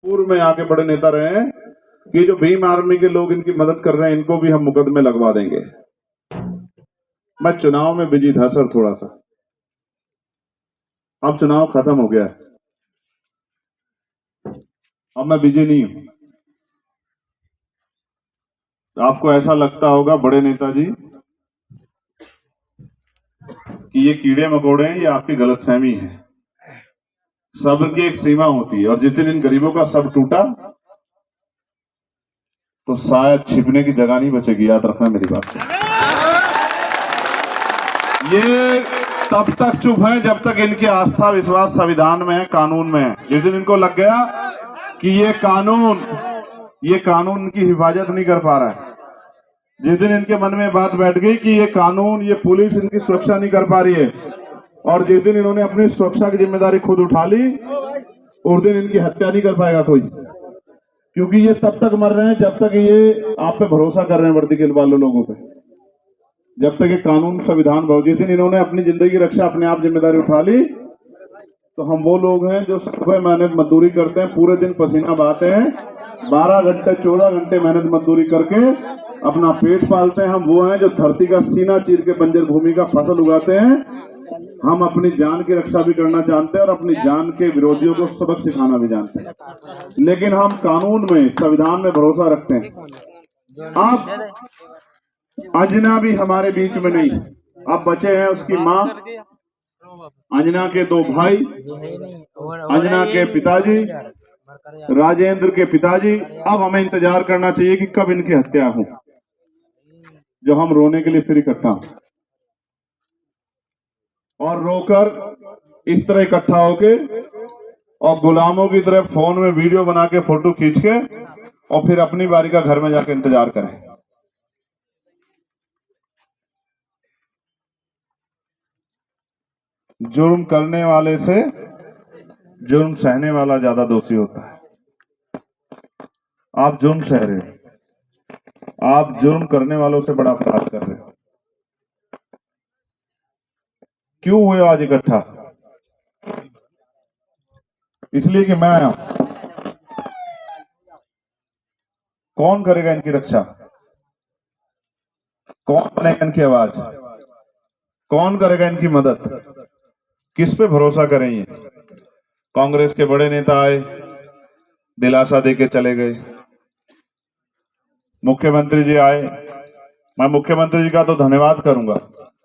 पूर्व में आके बड़े नेता रहे हैं कि जो भीम आर्मी के लोग इनकी मदद कर रहे हैं इनको भी हम मुकदमे लगवा देंगे। मैं चुनाव में बिजी था सर थोड़ा सा, अब चुनाव खत्म हो गया है, अब मैं बिजी नहीं हूं। आपको ऐसा लगता होगा बड़े नेताजी कि ये कीड़े मकोड़े हैं, ये आपकी गलतफहमी है। सब्र की एक सीमा होती है और जिस दिन इन गरीबों का सब टूटा तो शायद छिपने की जगह नहीं बचेगी। याद रखना मेरी बात को। ये तब तक चुप है जब तक इनकी आस्था विश्वास संविधान में है, कानून में है। जिस दिन इनको लग गया कि ये कानून इनकी हिफाजत नहीं कर पा रहा है, जिस दिन इनके मन में बात बैठ गई कि ये कानून, ये पुलिस इनकी सुरक्षा नहीं कर पा रही है, और जिस दिन इन्होंने अपनी सुरक्षा की जिम्मेदारी खुद उठा ली, उस दिन इनकी हत्या नहीं कर पाएगा कोई। क्योंकि ये तब तक मर रहे हैं जब तक ये आप पे भरोसा कर रहे हैं, वर्दी के वाले लोगों पे। जब तक ये कानून संविधान जिस दिन इन्होंने अपनी जिंदगी की रक्षा अपने आप जिम्मेदारी उठा ली, तो हम वो लोग हैं जो सुबह मेहनत मजदूरी करते हैं, पूरे दिन पसीना बहाते हैं, 12 घंटे 14 घंटे मेहनत मजदूरी करके अपना पेट पालते हैं। हम वो हैं जो धरती का सीना चीर के बंजर भूमि का फसल उगाते हैं। हम अपनी जान की रक्षा भी करना जानते हैं और अपनी जान के विरोधियों को सबक सिखाना भी जानते हैं, लेकिन हम कानून में, संविधान में भरोसा रखते हैं। अब अंजना भी हमारे बीच में नहीं, अब बचे हैं उसकी माँ, अंजना के 2 भाई, अंजना के पिताजी, राजेंद्र के पिताजी। अब हमें इंतजार करना चाहिए कि कब इनकी हत्या हो, जो हम रोने के लिए फिर इकट्ठा हो, और रोकर इस तरह इकट्ठा होके और गुलामों की तरह फोन में वीडियो बना के, फोटो खींच के, और फिर अपनी बारी का घर में जाके इंतजार करें। जुर्म करने वाले से जुर्म सहने वाला ज्यादा दोषी होता है। आप जुर्म सह रहे हो, आप जुर्म करने वालों से बड़ा अपराध कर रहे हो। क्यों हुए आज इकट्ठा? इसलिए कि मैं आया। कौन करेगा इनकी रक्षा? कौन बनेगा इनकी आवाज? कौन करेगा इनकी मदद? किस पे भरोसा करें? ये कांग्रेस के बड़े नेता आए, दिलासा देके चले गए। मुख्यमंत्री जी आए, मैं मुख्यमंत्री जी का तो धन्यवाद करूंगा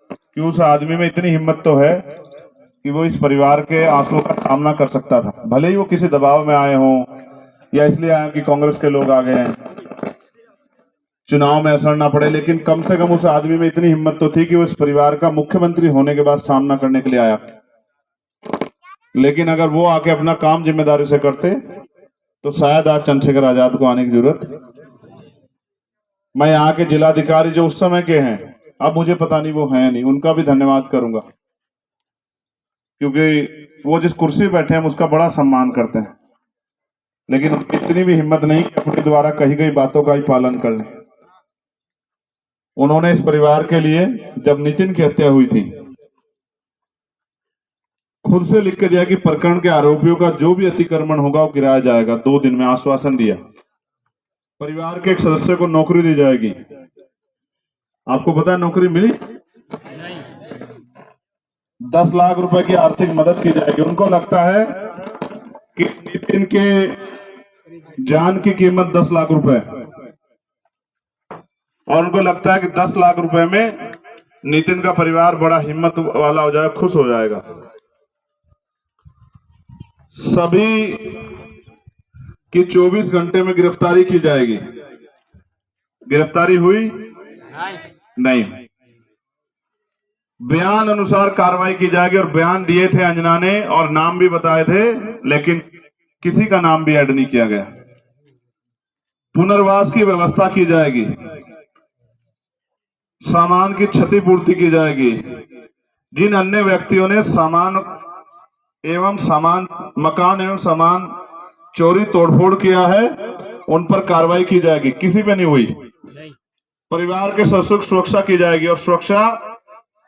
कि उस आदमी में इतनी हिम्मत तो है कि वो इस परिवार के आंसुओं का सामना कर सकता था। भले ही वो किसी दबाव में आए हों या इसलिए आए कि कांग्रेस के लोग आ गए हैं, चुनाव में असर ना पड़े, लेकिन कम से कम उस आदमी में इतनी हिम्मत तो थी कि वो इस परिवार का मुख्यमंत्री होने के बाद सामना करने के लिए आया। लेकिन अगर वो आके अपना काम जिम्मेदारी से करते तो शायद आज चंद्रशेखर आजाद को आने की जरूरत। मैं यहाँ के जिलाधिकारी जो उस समय के हैं, अब मुझे पता नहीं वो हैं नहीं, उनका भी धन्यवाद करूंगा, क्योंकि वो जिस कुर्सी पे बैठे हैं उसका बड़ा सम्मान करते हैं, लेकिन इतनी भी हिम्मत नहीं कि अपने द्वारा कही गई बातों का ही पालन कर लें। उन्होंने इस परिवार के लिए, जब नितिन की हत्या हुई थी, खुद से लिख के दिया कि प्रकरण के आरोपियों का जो भी अतिक्रमण होगा वो गिराया जाएगा। 2 दिन में आश्वासन दिया। परिवार के एक सदस्य को नौकरी दी जाएगी। आपको पता है नौकरी मिली? 10 लाख रुपए की आर्थिक मदद की जाएगी। उनको लगता है कि नितिन के जान की कीमत 10 लाख रुपए, और उनको लगता है कि 10 लाख रुपए में नितिन का परिवार बड़ा हिम्मत वाला हो जाएगा, खुश हो जाएगा। सभी की 24 घंटे में गिरफ्तारी की जाएगी। गिरफ्तारी हुई? नहीं। बयान अनुसार कार्रवाई की जाएगी, और बयान दिए थे अंजना ने और नाम भी बताए थे, लेकिन किसी का नाम भी ऐड नहीं किया गया। पुनर्वास की व्यवस्था की जाएगी, सामान की क्षतिपूर्ति की जाएगी। जिन अन्य व्यक्तियों ने मकान एवं सामान चोरी तोड़फोड़ किया है उन पर कार्रवाई की जाएगी। किसी पे नहीं हुई। परिवार के सदस्यों की सुरक्षा की जाएगी, और सुरक्षा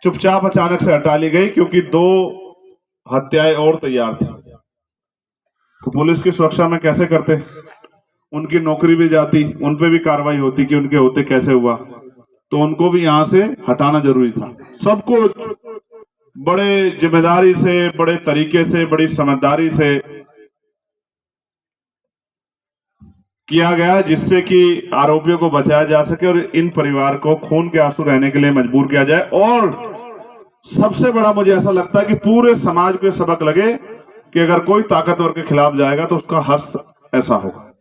चुपचाप अचानक से हटा ली गई क्योंकि 2 हत्याएं और तैयार थी। तो पुलिस की सुरक्षा में कैसे करते, उनकी नौकरी भी जाती, उन पे भी कार्रवाई होती कि उनके होते कैसे हुआ, तो उनको भी यहां से हटाना जरूरी था। सबको बड़े जिम्मेदारी से, बड़े तरीके से, बड़ी समझदारी से किया गया, जिससे कि आरोपियों को बचाया जा सके और इन परिवार को खून के आंसू रहने के लिए मजबूर किया जाए। और सबसे बड़ा मुझे ऐसा लगता है कि पूरे समाज को सबक लगे कि अगर कोई ताकतवर के खिलाफ जाएगा तो उसका हश्र ऐसा होगा।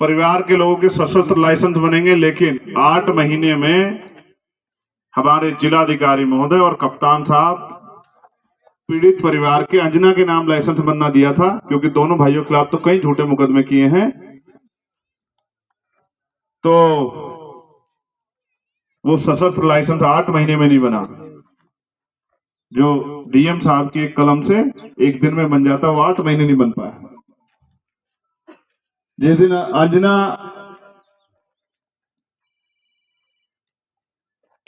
परिवार के लोगों के सशस्त्र लाइसेंस बनेंगे, लेकिन 8 महीने में हमारे जिलाधिकारी महोदय और कप्तान साहब पीड़ित परिवार के अंजना के नाम लाइसेंस बनना दिया था, क्योंकि दोनों भाइयों के खिलाफ तो कई झूठे मुकदमे किए हैं। तो वो सशस्त्र लाइसेंस 8 महीने में नहीं बना, जो डीएम साहब की एक कलम से एक दिन में बन जाता, वो 8 महीने नहीं बन पाया। जिस दिन अंजना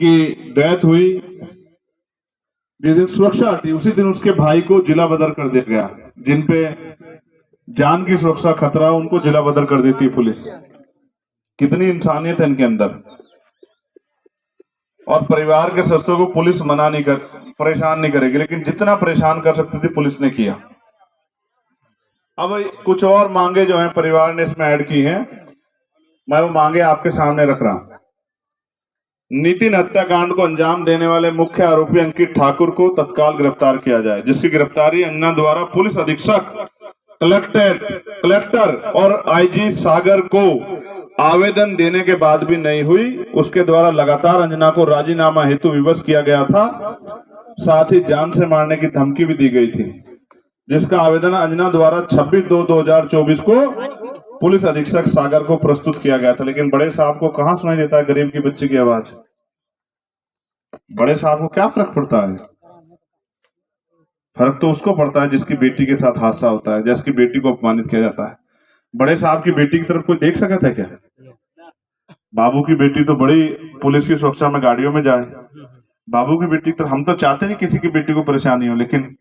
की डेथ हुई, जिस दिन सुरक्षा हटी, उसी दिन उसके भाई को जिला बदर कर दिया गया। जिन पे जान की सुरक्षा खतरा, उनको जिला बदर कर देती है पुलिस। कितनी इंसानियत है इनके अंदर। और परिवार के सदस्यों को पुलिस परेशान नहीं करेगी, लेकिन जितना परेशान कर सकती थी पुलिस ने किया। अब कुछ और मांगे जो हैं परिवार ने इसमें ऐड की हैं, मैं वो मांगे आपके सामने रख रहा हूं। नितिन हत्याकांड को अंजाम देने वाले मुख्य आरोपी अंकित ठाकुर को तत्काल गिरफ्तार किया जाए, जिसकी गिरफ्तारी अंजना द्वारा पुलिस अधीक्षक, कलेक्टर और आईजी सागर को आवेदन देने के बाद भी नहीं हुई। उसके द्वारा लगातार अंजना को राजीनामा हेतु विवश किया गया था, साथ ही जान से मारने की धमकी भी दी गई थी, जिसका आवेदन अंजना द्वारा 26/2/2024 को पुलिस अधीक्षक सागर को प्रस्तुत किया गया था। लेकिन बड़े साहब को कहां सुनाई देता है गरीब की बच्ची की आवाज? बड़े साहब को क्या फर्क पड़ता है? फर्क तो उसको पड़ता है जिसकी बेटी के साथ हादसा होता है, जिसकी बेटी को अपमानित किया जाता है। बड़े साहब की बेटी की तरफ कोई देख सकता है क्या? बाबू की बेटी तो बड़ी पुलिस की सुरक्षा में गाड़ियों में जाए, बाबू की बेटी की तरफ हम तो चाहते नहीं किसी की बेटी को परेशानी हो। लेकिन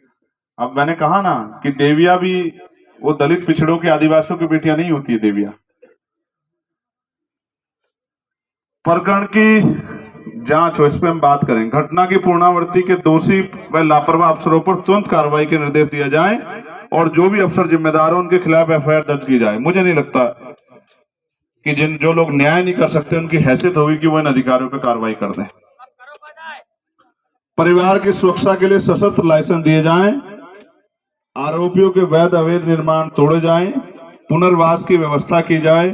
अब मैंने कहा ना कि देविया भी वो दलित पिछड़ों के, आदिवासियों की बेटियां नहीं होती है देविया। प्रकरण की जांच हो, इस पर हम बात करें। घटना की पुनरावृत्ति के दोषी व लापरवाह अफसरों पर तुरंत कार्रवाई के निर्देश दिया जाए और जो भी अफसर जिम्मेदार हो उनके खिलाफ एफआईआर दर्ज की जाए। मुझे नहीं लगता कि जो लोग न्याय नहीं कर सकते उनकी हैसियत होगी कि वो इन अधिकारियों पर कार्रवाई कर दें। परिवार की सुरक्षा के लिए सशस्त्र लाइसेंस दिए जाएं, आरोपियों के वैध अवैध निर्माण तोड़े जाएं, पुनर्वास की व्यवस्था की जाए,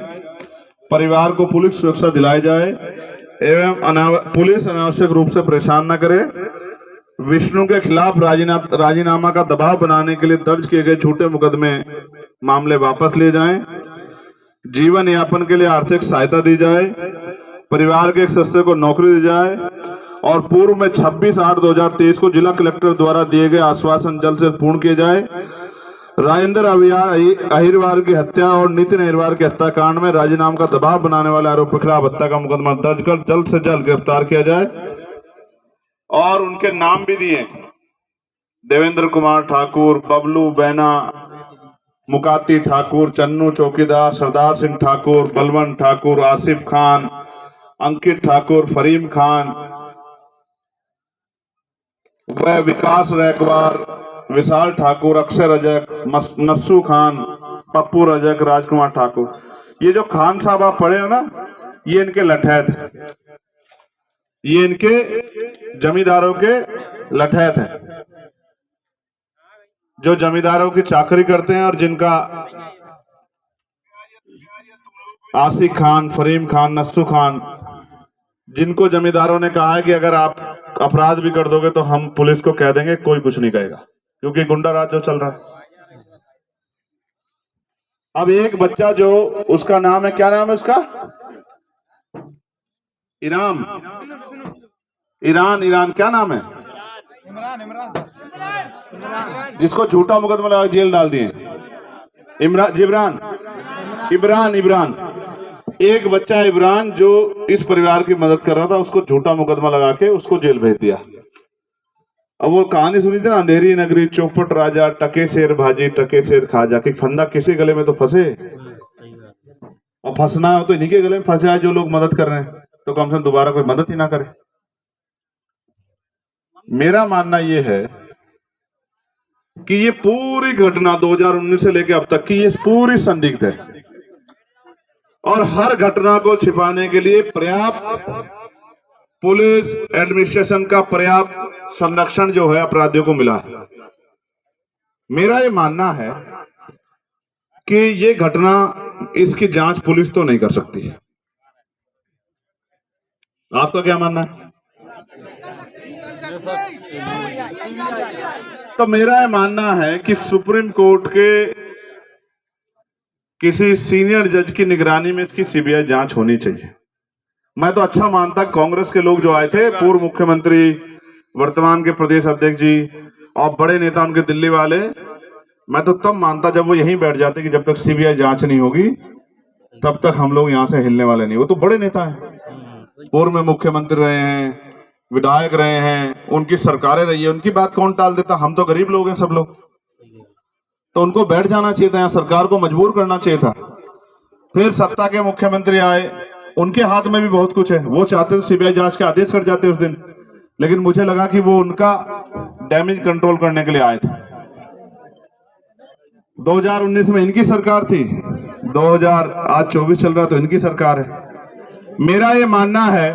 परिवार को पुलिस सुरक्षा दिलाई जाए एवं पुलिस अनावश्यक रूप से परेशान न करे। विष्णु के खिलाफ राजीनामा का दबाव बनाने के लिए दर्ज किए गए झूठे मुकदमे मामले वापस लिए जाएं, जीवन यापन के लिए आर्थिक सहायता दी जाए, परिवार के एक सदस्य को नौकरी दी जाए और पूर्व में 26/8/2023 को जिला कलेक्टर द्वारा दिए गए आश्वासन जल्द से पूर्ण किए जाए। राजेंद्र अहिरवार की हत्या और नितिन अहिरवार की हत्याकांड में राजीनामा का दबाव बनाने वाले आरोपियों के खिलाफ हत्या का मुकदमा दर्ज कर जल्द से जल्द गिरफ्तार किया जाए। और उनके नाम भी दिए, देवेंद्र कुमार ठाकुर, बबलू बैना, मुकाती ठाकुर, चन्नू चौकीदार, सरदार सिंह ठाकुर, बलवंत ठाकुर, आसिफ खान, अंकित ठाकुर, फरीम खान, वह विकास रैकवार, विशाल ठाकुर, अक्षय रजक, नस्सू खान, पप्पू रजक, राजकुमार ठाकुर। ये जो खान साहब आप पढ़े हो ना, ये इनके लठैत है, ये इनके जमींदारों के लठैत है, जो जमींदारों की चाकरी करते हैं और जिनका आसिफ खान, फरीम खान, नस्सू खान, जिनको जमींदारों ने कहा है कि अगर आप अपराध भी कर दोगे तो हम पुलिस को कह देंगे, कोई कुछ नहीं कहेगा, क्योंकि गुंडा राज जो चल रहा है। अब एक बच्चा जो उसका नाम है, क्या नाम है उसका? ईरान क्या नाम है? जिसको झूठा मुकदमा लगा जेल डाल दिए, इमरान। एक बच्चा इमरान जो इस परिवार की मदद कर रहा था, उसको झूठा मुकदमा लगा के उसको जेल भेज दिया। अब वो कहानी सुनी थी ना, अंधेरी नगरी चौपट राजा, टके शेर भाजी टके शेर खाजा, कि फंदा किसी गले में तो फंसे, और फंसना हो तो इन्हीं के गले में फंसे है जो लोग मदद कर रहे हैं, तो कम से कम दोबारा कोई मदद ही ना करे। मेरा मानना ये है कि ये पूरी घटना 2019 से लेकर अब तक की ये पूरी संदिग्ध है, और हर घटना को छिपाने के लिए पर्याप्त पुलिस एडमिनिस्ट्रेशन का पर्याप्त संरक्षण जो है अपराधियों को मिला है। मेरा ये मानना है कि ये घटना, इसकी जांच पुलिस तो नहीं कर सकती। आपका क्या मानना है? तो मेरा ये मानना है कि सुप्रीम कोर्ट के किसी सीनियर जज की निगरानी में इसकी सीबीआई जांच होनी चाहिए। मैं तो अच्छा मानता, कांग्रेस के लोग जो आए थे, पूर्व मुख्यमंत्री, वर्तमान के प्रदेश अध्यक्ष जी और बड़े नेता उनके दिल्ली वाले, मैं तो तब मानता जब वो यहीं बैठ जाते कि जब तक सीबीआई जांच नहीं होगी तब तक हम लोग यहां से हिलने वाले नहीं। वो तो बड़े नेता हैं, पूर्व में मुख्यमंत्री रहे हैं, विधायक रहे हैं, उनकी सरकारें रही है, उनकी बात कौन टाल देता। हम तो गरीब लोग हैं सब लोग, तो उनको बैठ जाना चाहिए था, यहाँ सरकार को मजबूर करना चाहिए था। फिर सत्ता के मुख्यमंत्री आए, उनके हाथ में भी बहुत कुछ है, वो चाहते तो सीबीआई जांच के आदेश कर जाते उस दिन, लेकिन मुझे लगा कि वो उनका डैमेज कंट्रोल करने के लिए आए थे। 2019 में इनकी सरकार थी, 2024 चल रहा तो इनकी सरकार है। मेरा ये मानना है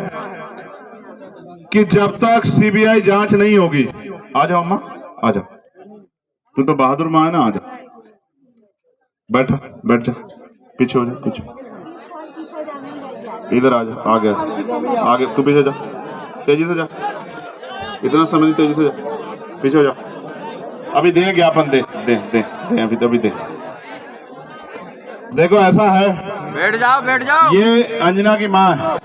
कि जब तक सीबीआई जांच नहीं होगी, आ जाओ अम्मा, आ जाओ, तू तो बहादुर मां है ना, आ जा, बैठा, बैठ जा, पीछे हो जा, पीछे, इधर आ जा, आ गया, आगे तू पीछे जा, तेजी से जा, इतना समय नहीं, तेजी से जा, पीछे हो जा। अभी दे ज्ञापन, दे दे दे, दे अभी, अभी दे। देखो ऐसा है, बैठ जाओ, बैठ जाओ। ये अंजना की माँ है।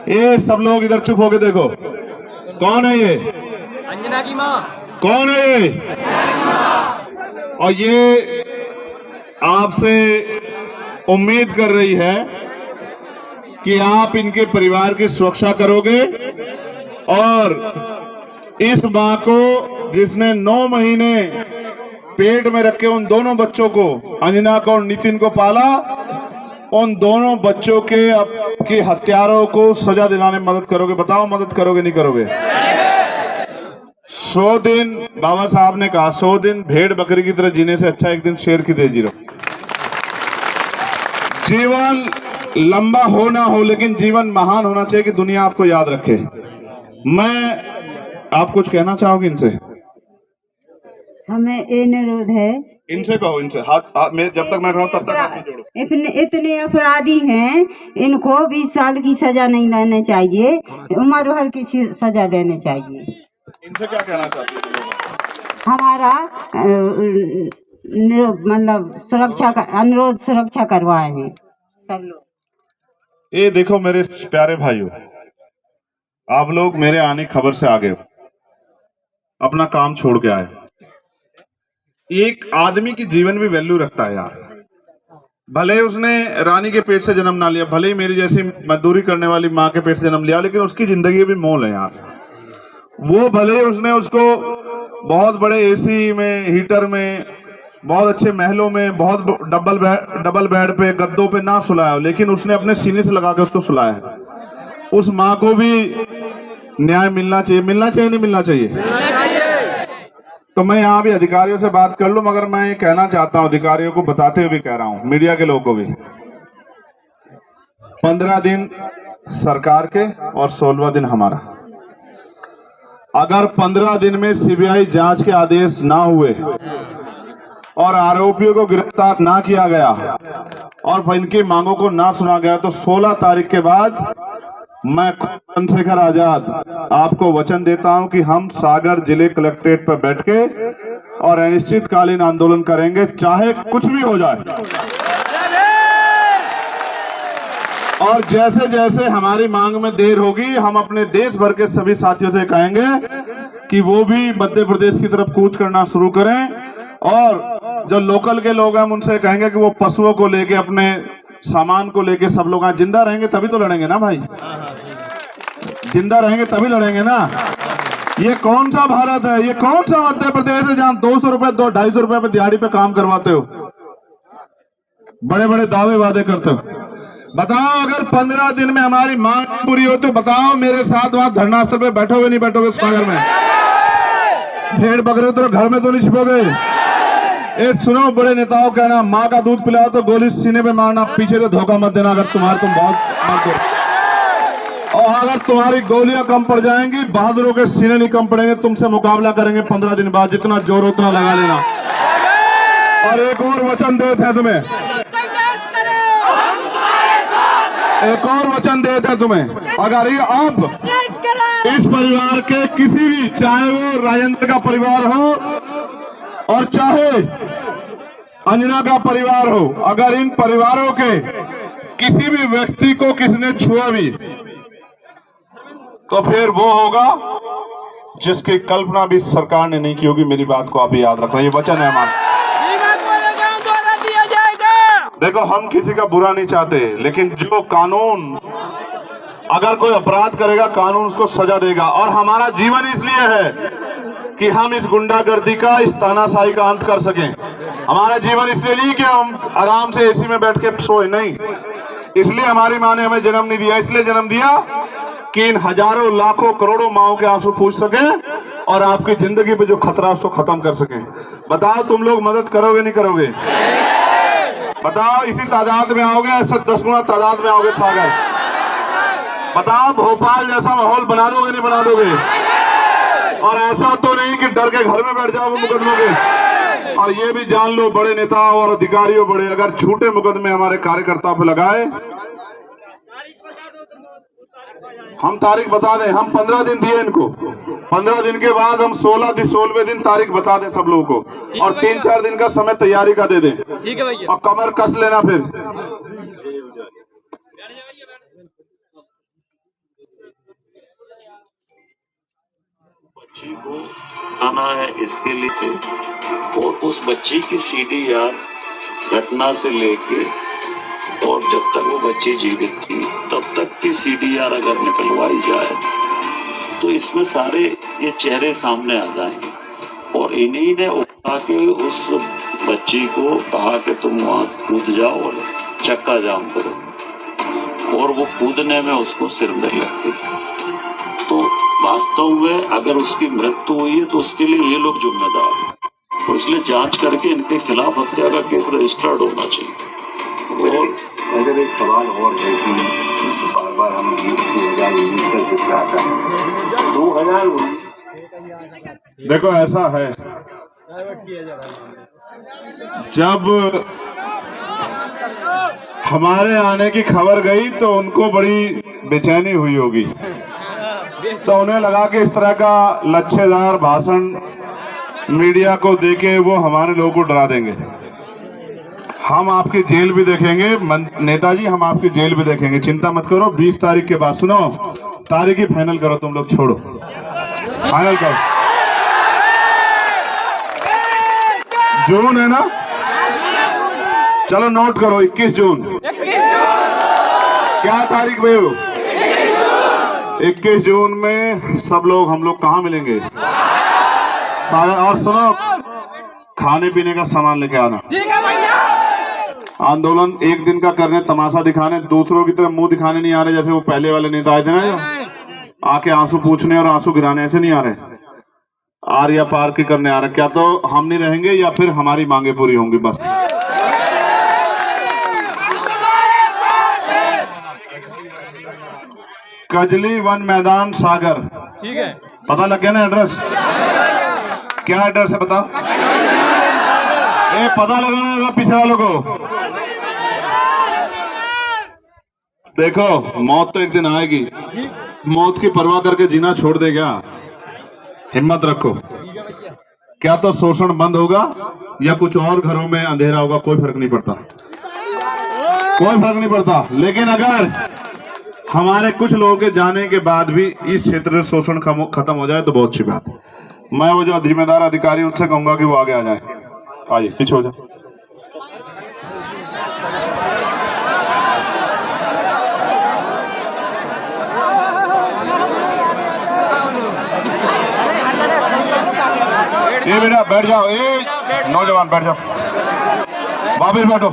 ये सब लोग इधर चुप होके देखो, कौन है ये? अंजना की माँ। कौन है ये? और ये आपसे उम्मीद कर रही है कि आप इनके परिवार की सुरक्षा करोगे, और इस मां को जिसने 9 महीने पेट में रखे उन दोनों बच्चों को, अंजना को और नितिन को पाला, उन दोनों बच्चों के हत्यारों को सजा दिलाने में मदद करोगे? बताओ, मदद करोगे नहीं करोगे? 100 दिन बाबा साहब ने कहा, 100 दिन भेड़ बकरी की तरह जीने से अच्छा एक दिन शेर की तरह जी लो। जीवन लंबा हो ना हो, लेकिन जीवन महान होना चाहिए कि दुनिया आपको याद रखे। आप कुछ कहना चाहोगे इनसे? हमें ये अनुरोध है, इनसे कहो, इनसे हाथ में, जब तक मैं कहूं तब तक हाथ जोड़ो। इतने अपराधी हैं, इनको 20 साल की सजा नहीं देनी चाहिए, उम्र भर की सजा देनी चाहिए। इनसे क्या कहना चाहते हैं? हमारा मतलब सुरक्षा का अनुरोध, सुरक्षा करवाएंगे सब लोग। ये देखो मेरे प्यारे भाइयों, आप लोग मेरे आने खबर से आगे हो, अपना काम छोड़ के आए। एक आदमी की जीवन भी वैल्यू रखता है यार, भले उसने रानी के पेट से जन्म ना लिया, भले ही मेरी जैसी मजदूरी करने वाली माँ के पेट से जन्म लिया, लेकिन उसकी जिंदगी भी मोल है यार। वो भले ही उसने उसको बहुत बड़े एसी में, हीटर में, बहुत अच्छे महलों में, बहुत डबल बेड पे, गद्दों पे ना सुलाया, लेकिन उसने अपने सीने से लगा के उसको सुलाया है। उस माँ को भी न्याय मिलना चाहिए, मिलना चाहिए नहीं मिलना चाहिए? तो मैं यहाँ भी अधिकारियों से बात कर लूं, मगर मैं ये कहना चाहता हूं, अधिकारियों को बताते हुए भी कह रहा हूं, मीडिया के लोगों को भी, 15 दिन सरकार के और 16वां दिन हमारा। अगर 15 दिन में सीबीआई जांच के आदेश ना हुए और आरोपियों को गिरफ्तार ना किया गया और इनकी मांगों को ना सुना गया, तो 16 तारीख के बाद मैं चंद्रशेखर आजाद आपको वचन देता हूं कि हम सागर जिले कलेक्ट्रेट पर बैठ के और अनिश्चितकालीन आंदोलन करेंगे, चाहे कुछ भी हो जाए। और जैसे जैसे हमारी मांग में देर होगी, हम अपने देश भर के सभी साथियों से कहेंगे कि वो भी मध्य प्रदेश की तरफ कूच करना शुरू करें, और जो लोकल के लोग हैं उनसे कहेंगे कि वो पशुओं को लेके, अपने सामान को लेके सब लोग जिंदा रहेंगे तभी तो लड़ेंगे ना भाई, जिंदा रहेंगे तभी लड़ेंगे ना। ये कौन सा भारत है? ये कौन सा मध्य प्रदेश है जहां 200 रुपए 250 रुपए पे दिहाड़ी पे काम करवाते हो, बड़े बड़े दावे वादे करते हो? बताओ, अगर 15 दिन में हमारी मांग पूरी हो तो बताओ मेरे साथ वहां धरना स्थल पे बैठोगे नहीं बैठोगे? सागर में भेड़ बकरे तो घर में तो नहीं छिपोगे? ए सुनो बड़े नेताओं का ना, माँ का दूध पिलाओ तो गोली सीने पे मारना, पीछे तो धोखा मत देना। अगर तुम बहुत मानते हो, और अगर तुम्हारी गोलियां कम पड़ जाएंगी, बहादुरों के सीने नहीं कम पड़ेंगे। तुमसे मुकाबला करेंगे 15 दिन बाद, जितना जोर उतना लगा लेना। और एक और वचन देते हैं तुम्हें, एक और वचन देते हैं तुम्हें, अगर ये अब इस परिवार के किसी भी, चाहे वो राजेंद्र का परिवार हो और चाहे अंजना का परिवार हो, अगर इन परिवारों के किसी भी व्यक्ति को किसने छुआ भी तो फिर वो होगा जिसकी कल्पना भी सरकार ने नहीं की होगी। मेरी बात को आप याद रखना, ये वचन है हमारा। देखो, हम किसी का बुरा नहीं चाहते, लेकिन जो कानून, अगर कोई अपराध करेगा कानून उसको सजा देगा। और हमारा जीवन इसलिए है कि हम इस गुंडागर्दी का, इस तानाशाही का अंत कर सकें। हमारा जीवन इसलिए नहीं कि हम आराम से एसी में बैठ के सोए, नहीं। इसलिए हमारी माँ ने हमें जन्म नहीं दिया, इसलिए जन्म दिया कि इन हजारों लाखों करोड़ों माओं के आंसू पूछ सके और आपकी जिंदगी पे जो खतरा उसको खत्म कर सके। बताओ, तुम लोग मदद करोगे नहीं करोगे? बताओ, इसी तादाद में आओगे, ऐसा 10 गुना तादाद में आओगे सागर? बताओ, भोपाल जैसा माहौल बना दोगे नहीं बना दोगे? और ऐसा तो नहीं कि डर के घर में बैठ जाओगे मुकदमों के। और ये भी जान लो, बड़े नेताओं और अधिकारियों, बड़े अगर झूठे मुकदमे हमारे कार्यकर्ताओं पे लगाए, हम तारीख बता दें। हम 15 दिन दिए इनको, 15 दिन के बाद हम 16वें दिन तारीख बता दें सब लोगों को, और 3-4 दिन का समय तैयारी का दे दें। ठीक है भैया, और कमर कस लेना। फिर बच्ची को आना है इसके लिए, और उस बच्ची की CDR घटना से लेके और जब तक वो बच्ची जीवित थी तब तक की CDR अगर निकलवाई जाए तो इसमें सारे ये चेहरे सामने आ जाएंगे। और इन्हीं ने उठा के उस बच्ची को कहा कि तुम वहां कूद जाओ और चक्का जाम करो, और वो कूदने में उसको सिर में लग गई। तो वास्तव में अगर उसकी मृत्यु हुई है तो उसके लिए ये लोग जिम्मेदार हैं, तो इसलिए जांच करके इनके खिलाफ हत्या का केस रजिस्टर्ड होना चाहिए। और अगर एक सवाल और है कि बार बार हम 2019 का जिक्र आता है, 2019 देखो ऐसा है, जब हमारे आने की खबर गई तो उनको बड़ी बेचैनी हुई होगी, तो उन्हें लगा कि इस तरह का लच्छेदार भाषण मीडिया को देके वो हमारे लोगों को डरा देंगे। हम आपकी जेल भी देखेंगे नेताजी, हम आपकी जेल भी देखेंगे, चिंता मत करो। 20 तारीख के बाद, सुनो, तारीख ही फाइनल करो, तुम लोग छोड़ो, फाइनल करो। जून है ना, चलो नोट करो, 21 जून। क्या तारीख भाई? 21 जून में सब लोग, हम लोग कहाँ मिलेंगे? सागर। और सुनो, खाने पीने का सामान लेके आना। आंदोलन एक दिन का करने, तमाशा दिखाने, दूसरों की तरफ मुंह दिखाने नहीं आ रहे, जैसे वो पहले वाले नेता आए थे ना, जो आके आंसू पूछने और आंसू गिराने, ऐसे नहीं आ रहे। आर या पार की करने आ रहे। क्या तो हम नहीं रहेंगे या फिर हमारी मांगे पूरी होंगी, बस। कजली वन मैदान सागर, ठीक है, पता लग गया ना एड्रेस? क्या एड्रेस है बताओ? पता लगाना होगा पीछे वालों को। देखो, मौत तो एक दिन आएगी, मौत की परवाह करके जीना छोड़ दे क्या? हिम्मत रखो। क्या तो शोषण बंद होगा या कुछ और घरों में अंधेरा होगा, कोई फर्क नहीं पड़ता, कोई फर्क नहीं पड़ता। लेकिन अगर हमारे कुछ लोगों के जाने के बाद भी इस क्षेत्र से शोषण खत्म हो जाए तो बहुत अच्छी बात है। मैं वो जो जिम्मेदार अधिकारी उनसे कहूंगा कि वो आगे आ जाए। आइए पीछे हो जाए। ये बेटा बैठ जाओ, ए नौजवान बैठ जाओ, वापिस बैठो,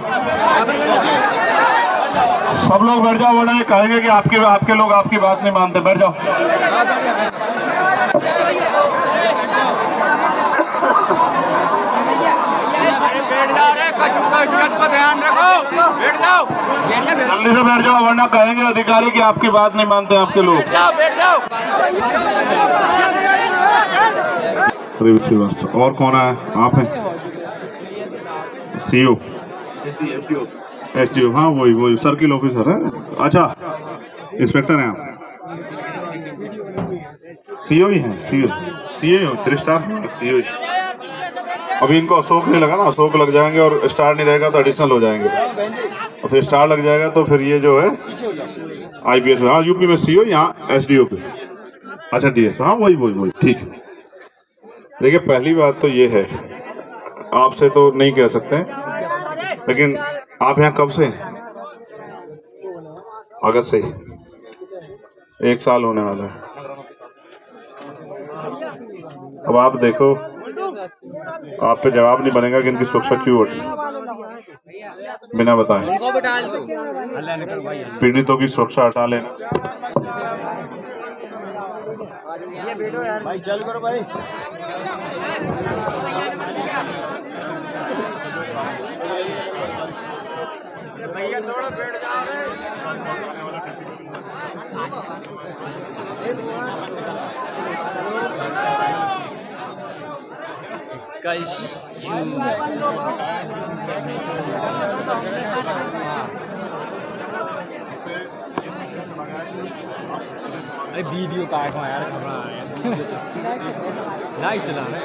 सब लोग बैठ जाओ, वरना ये कहेंगे कि आपके लोग आपकी बात नहीं मानते। बैठ जाओ। बैठ जाओ रे, कछु का इज्जत का ध्यान रखो, बैठ जाओ, जल्दी से बैठ जाओ, वरना कहेंगे अधिकारी कि आपकी बात नहीं मानते आपके लोग। बैठ जाओ। श्रीवास्तव, और कौन है? आप हैं सीओ? एसडीओ, हाँ वही सर्किल ऑफिसर है। अच्छा, इंस्पेक्टर हैं आप? सीओ ही हैं? CO 3 star CO. अभी इनको अशोक नहीं लगा ना, अशोक लग जाएंगे और स्टार नहीं रहेगा तो एडिशनल हो जाएंगे, और फिर स्टार लग जाएगा तो फिर ये जो है आईपीएस में। हाँ, यूपी में सीओ, यहाँ एसडीओ पे। अच्छा, डीएस, हाँ वही ठीक है। देखिए, पहली बात तो ये है, आपसे तो नहीं कह सकते, लेकिन आप यहाँ कब से हैं? अगस्त से, 1 साल होने वाला है। अब आप देखो, आप पे जवाब नहीं बनेगा कि इनकी सुरक्षा क्यों उठी बिना बताए। पीड़ितों की सुरक्षा हटा लेना। भाई चल करो भाई। भैया थोड़ा बैठ जाओ रे। अरे वीडियो का यार, लाइव चला रहे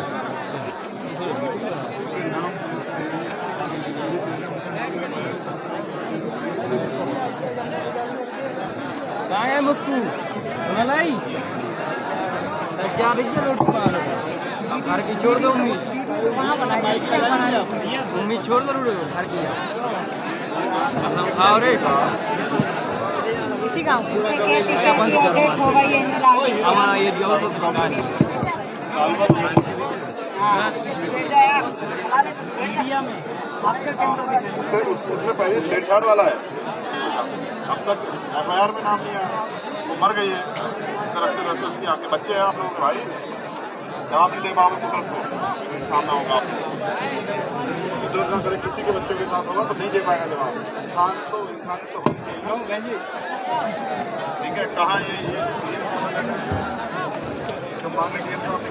कहाँ है मुक्कू? मलाई क्या देखिए रोटी मारो, घर की छोड़ दो उम्मीद, उम्मीद छोड़ दो घर की, कसम खाओ रे। इसी गाँव हमारा ये जो उससे पहले छेड़छाड़ वाला है, अब तक FIR में नाम नहीं आया, वो मर गई है। रखते रहते उसकी आपके बच्चे हैं आप लोग भाई, जवाब नहीं दे पाओगे तो सामना होगा आपको। कुदरत ना करे किसी के बच्चों के साथ होगा तो नहीं दे पाएगा जवाब। इंसान तो होनी चाहिए। ठीक है, कहाँ ये जो मांगे अपने हाथ से